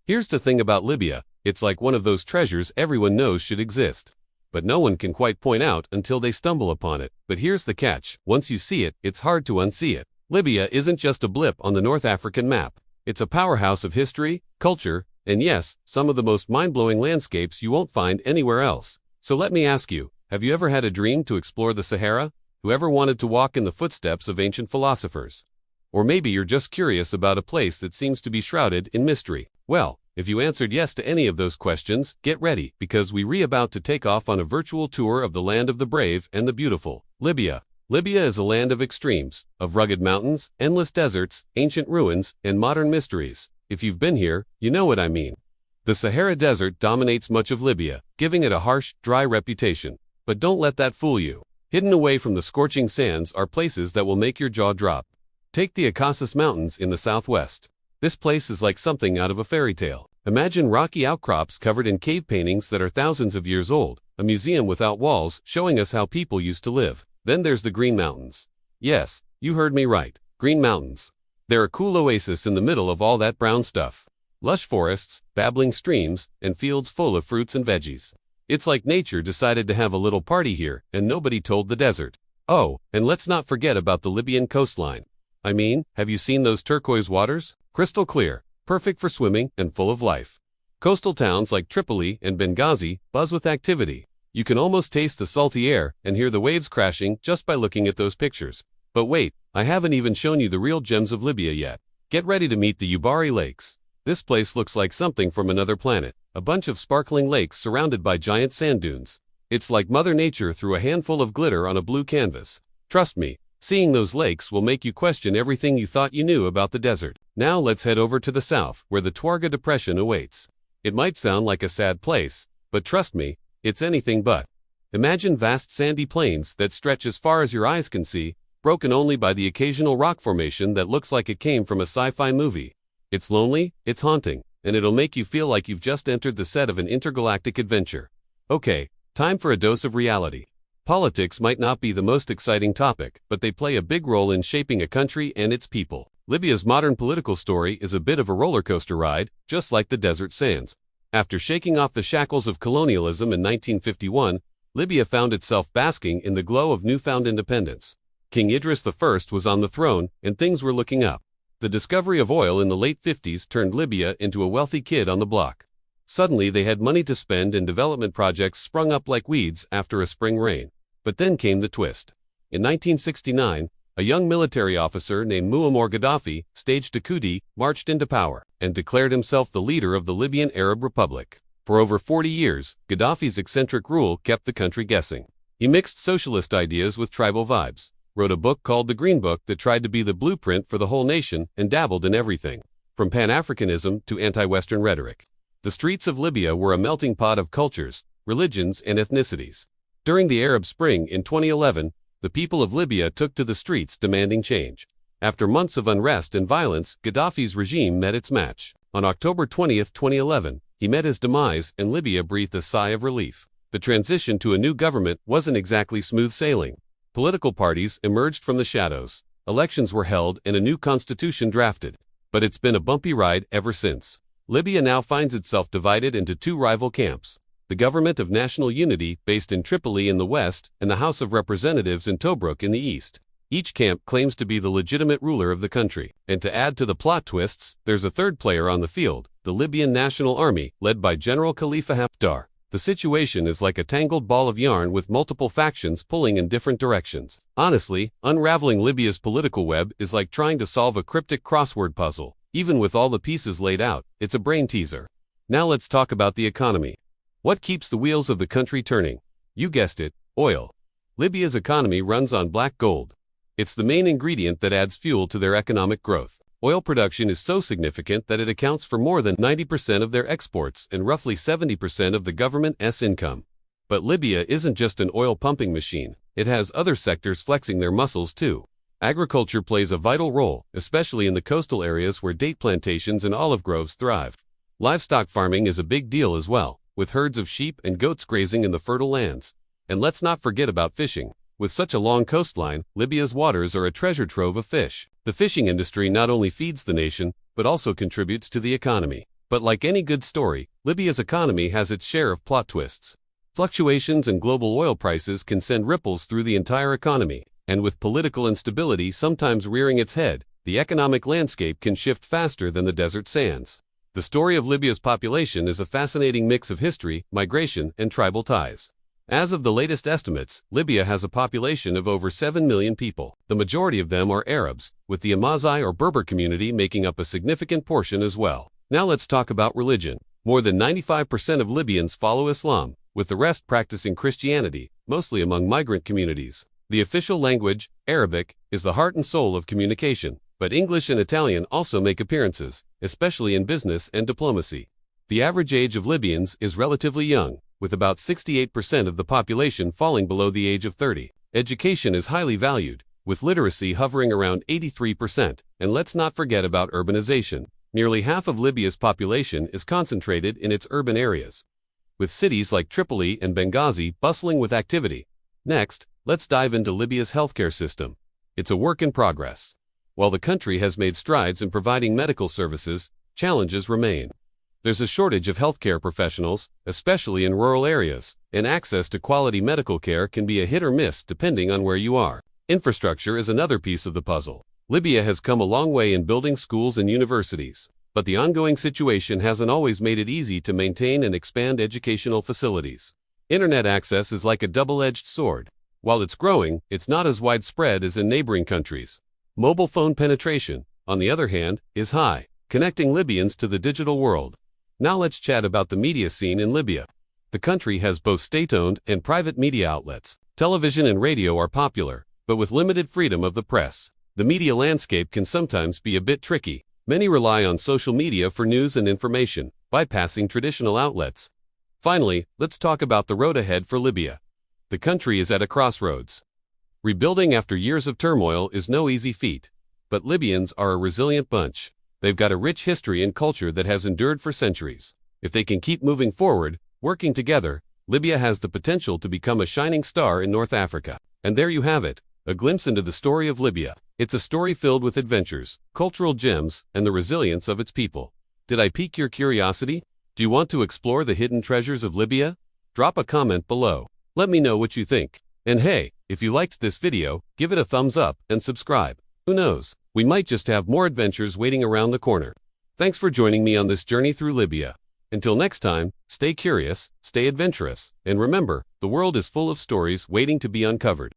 Here's the thing about Libya, it's like one of those treasures everyone knows should exist. But no one can quite point out until they stumble upon it. But here's the catch, once you see it, it's hard to unsee it. Libya isn't just a blip on the North African map. It's a powerhouse of history, culture, and yes, some of the most mind-blowing landscapes you won't find anywhere else. So let me ask you, have you ever had a dream to explore the Sahara? Whoever wanted to walk in the footsteps of ancient philosophers? Or maybe you're just curious about a place that seems to be shrouded in mystery. Well, if you answered yes to any of those questions, get ready, because we're about to take off on a virtual tour of the land of the brave and the beautiful, Libya. Libya is a land of extremes, of rugged mountains, endless deserts, ancient ruins, and modern mysteries. If you've been here, you know what I mean. The Sahara Desert dominates much of Libya, giving it a harsh, dry reputation. But don't let that fool you. Hidden away from the scorching sands are places that will make your jaw drop. Take the Acacus Mountains in the southwest. This place is like something out of a fairy tale. Imagine rocky outcrops covered in cave paintings that are thousands of years old, a museum without walls showing us how people used to live. Then there's the Green Mountains. Yes, you heard me right, Green Mountains. They're a cool oasis in the middle of all that brown stuff. Lush forests, babbling streams, and fields full of fruits and veggies. It's like nature decided to have a little party here, and nobody told the desert. Oh, and let's not forget about the Libyan coastline. I mean, have you seen those turquoise waters? Crystal clear, perfect for swimming, and full of life. Coastal towns like Tripoli and Benghazi buzz with activity. You can almost taste the salty air and hear the waves crashing just by looking at those pictures. But wait, I haven't even shown you the real gems of Libya yet. Get ready to meet the Ubari Lakes. This place looks like something from another planet, a bunch of sparkling lakes surrounded by giant sand dunes. It's like Mother Nature threw a handful of glitter on a blue canvas. Trust me, seeing those lakes will make you question everything you thought you knew about the desert. Now let's head over to the south, where the Tuareg Depression awaits. It might sound like a sad place, but trust me, it's anything but. Imagine vast sandy plains that stretch as far as your eyes can see, broken only by the occasional rock formation that looks like it came from a sci-fi movie. It's lonely, it's haunting, and it'll make you feel like you've just entered the set of an intergalactic adventure. Okay, time for a dose of reality. Politics might not be the most exciting topic, but they play a big role in shaping a country and its people. Libya's modern political story is a bit of a roller coaster ride, just like the desert sands. After shaking off the shackles of colonialism in 1951, Libya found itself basking in the glow of newfound independence. King Idris I was on the throne, and things were looking up. The discovery of oil in the late 50s turned Libya into a wealthy kid on the block. Suddenly they had money to spend and development projects sprung up like weeds after a spring rain. But then came the twist. In 1969, a young military officer named Muammar Gaddafi staged a coup, marched into power, and declared himself the leader of the Libyan Arab Republic. For over 40 years, Gaddafi's eccentric rule kept the country guessing. He mixed socialist ideas with tribal vibes, wrote a book called The Green Book that tried to be the blueprint for the whole nation, and dabbled in everything, from Pan-Africanism to anti-Western rhetoric. The streets of Libya were a melting pot of cultures, religions, and ethnicities. During the Arab Spring in 2011, the people of Libya took to the streets demanding change. After months of unrest and violence, Gaddafi's regime met its match. On October 20, 2011, he met his demise, and Libya breathed a sigh of relief. The transition to a new government wasn't exactly smooth sailing. Political parties emerged from the shadows. Elections were held and a new constitution drafted. But it's been a bumpy ride ever since. Libya now finds itself divided into two rival camps. The Government of National Unity, based in Tripoli in the west, and the House of Representatives in Tobruk in the east. Each camp claims to be the legitimate ruler of the country. And to add to the plot twists, there's a third player on the field, the Libyan National Army, led by General Khalifa Haftar. The situation is like a tangled ball of yarn with multiple factions pulling in different directions. Honestly, unraveling Libya's political web is like trying to solve a cryptic crossword puzzle. Even with all the pieces laid out, it's a brain teaser. Now let's talk about the economy. What keeps the wheels of the country turning? You guessed it, oil. Libya's economy runs on black gold. It's the main ingredient that adds fuel to their economic growth. Oil production is so significant that it accounts for more than 90% of their exports and roughly 70% of the government's income. But Libya isn't just an oil pumping machine. It has other sectors flexing their muscles too. Agriculture plays a vital role, especially in the coastal areas where date plantations and olive groves thrive. Livestock farming is a big deal as well, with herds of sheep and goats grazing in the fertile lands. And let's not forget about fishing. With such a long coastline, Libya's waters are a treasure trove of fish. The fishing industry not only feeds the nation, but also contributes to the economy. But like any good story, Libya's economy has its share of plot twists. Fluctuations in global oil prices can send ripples through the entire economy, and with political instability sometimes rearing its head, the economic landscape can shift faster than the desert sands. The story of Libya's population is a fascinating mix of history, migration, and tribal ties. As of the latest estimates, Libya has a population of over 7 million people. The majority of them are Arabs, with the Amazigh or Berber community making up a significant portion as well. Now let's talk about religion. More than 95% of Libyans follow Islam, with the rest practicing Christianity, mostly among migrant communities. The official language, Arabic, is the heart and soul of communication, but English and Italian also make appearances, especially in business and diplomacy. The average age of Libyans is relatively young, with about 68% of the population falling below the age of 30. Education is highly valued, with literacy hovering around 83%, and let's not forget about urbanization. Nearly half of Libya's population is concentrated in its urban areas, with cities like Tripoli and Benghazi bustling with activity. Next, let's dive into Libya's healthcare system. It's a work in progress. While the country has made strides in providing medical services, challenges remain. There's a shortage of healthcare professionals, especially in rural areas, and access to quality medical care can be a hit or miss depending on where you are. Infrastructure is another piece of the puzzle. Libya has come a long way in building schools and universities, but the ongoing situation hasn't always made it easy to maintain and expand educational facilities. Internet access is like a double-edged sword. While it's growing, it's not as widespread as in neighboring countries. Mobile phone penetration, on the other hand, is high, connecting Libyans to the digital world. Now let's chat about the media scene in Libya. The country has both state-owned and private media outlets. Television and radio are popular, but with limited freedom of the press. The media landscape can sometimes be a bit tricky. Many rely on social media for news and information, bypassing traditional outlets. Finally, let's talk about the road ahead for Libya. The country is at a crossroads. Rebuilding after years of turmoil is no easy feat, but Libyans are a resilient bunch. They've got a rich history and culture that has endured for centuries. If they can keep moving forward, working together, Libya has the potential to become a shining star in North Africa. And there you have it, a glimpse into the story of Libya. It's a story filled with adventures, cultural gems, and the resilience of its people. Did I pique your curiosity? Do you want to explore the hidden treasures of Libya? Drop a comment below. Let me know what you think. And hey, if you liked this video, give it a thumbs up and subscribe. Who knows, we might just have more adventures waiting around the corner. Thanks for joining me on this journey through Libya. Until next time, stay curious, stay adventurous, and remember, the world is full of stories waiting to be uncovered.